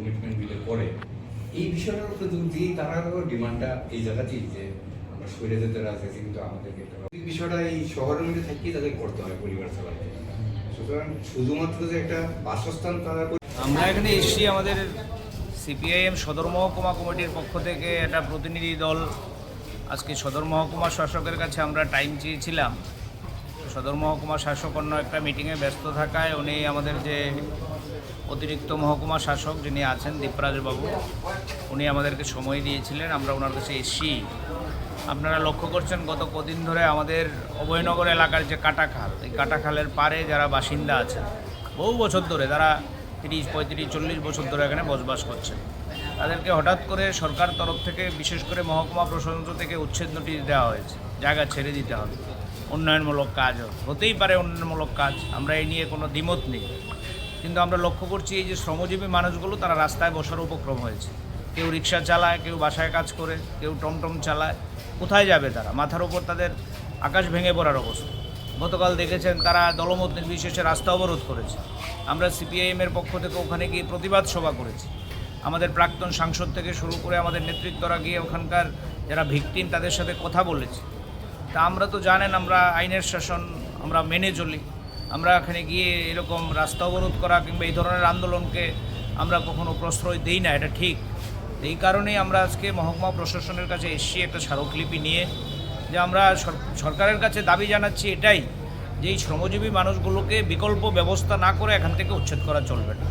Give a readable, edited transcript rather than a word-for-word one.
কমিটমেন্টগুলো করে এই বিষয়টার উপরে যদি তারা ডিমান্ডটা এই জায়গাতেই যে আমরা সরে যেতে রাজি আছি কিন্তু আমাদেরকে এই বিষয়টা এই শহরের মধ্যে থাকিয়ে তাদের করতে হয় পরিবার চালাতে। সুতরাং শুধুমাত্র যে একটা বাসস্থান তারা আমরা এখানে এসেছি আমাদের সিপিআইএম সদর মহকুমা কমিটির পক্ষ থেকে একটা প্রতিনিধি দল আজকে সদর মহকুমা শাসকের কাছে আমরা টাইম চেয়েছিলাম। সদর মহকুমা শাসক অন্য একটা মিটিংয়ে ব্যস্ত থাকায় উনি আমাদের যে অতিরিক্ত মহকুমা শাসক যিনি আছেন দীপরাজবাবু উনি আমাদেরকে সময় দিয়েছিলেন। আমরা ওনার কাছে এসেছি। আপনারা লক্ষ্য করছেন গত কদিন ধরে আমাদের অভয়নগর এলাকার যে কাটাখাল, এই কাটাখালের পারে যারা বাসিন্দা আছেন বহু বছর ধরে, তারা 30, 35, 40 বছর ধরে এখানে বসবাস করছেন, তাদেরকে হঠাৎ করে সরকার তরফ থেকে বিশেষ করে মহকুমা প্রশাসন থেকে উচ্ছেদ নোটিশ দেওয়া হয়েছে। জায়গা ছেড়ে দিতে হবে, উন্নয়নমূলক কাজ হতেই পারে, উন্নয়নমূলক কাজ, আমরা এই নিয়ে কোনো দ্বিমত নেই। কিন্তু আমরা লক্ষ্য করছি এই যে শ্রমজীবী মানুষগুলো তারা রাস্তায় বসার উপক্রম হয়েছে। কেউ রিক্সা চালায়, কেউ বাসায় কাজ করে, কেউ টমটম চালায়। কোথায় যাবে তারা? মাথার উপর তাদের আকাশ ভেঙে পড়ার অবস্থা। গতকাল দেখেছেন তারা দলমত নির্বিশেষে রাস্তা অবরোধ করেছে। আমরা সিপিআইএমের পক্ষ থেকে ওখানে গিয়ে প্রতিবাদ সভা করেছি। আমাদের প্রাক্তন সাংসদ থেকে শুরু করে আমাদের নেতৃত্বরা গিয়ে ওখানকার যারা ভিকটিম তাদের সাথে কথা বলেছি। তা আমরা তো জানেন আমরা আইনের শাসন আমরা মেনে চলি। আমরা এখানে গিয়ে এরকম রাস্তা অবরোধ করা কিংবা এই ধরনের আন্দোলনকে আমরা কখনো প্রশ্রয় দিই না, এটা ঠিক। এই কারণেই আমরা আজকে মহকুমা প্রশাসনের কাছে এসেছি একটা স্মারকলিপি নিয়ে, যে আমরা সরকারের কাছে দাবি জানাচ্ছি এটাই যে এই শ্রমজীবী মানুষগুলোকে বিকল্প ব্যবস্থা না করে এখান থেকে উচ্ছেদ করা চলবে না।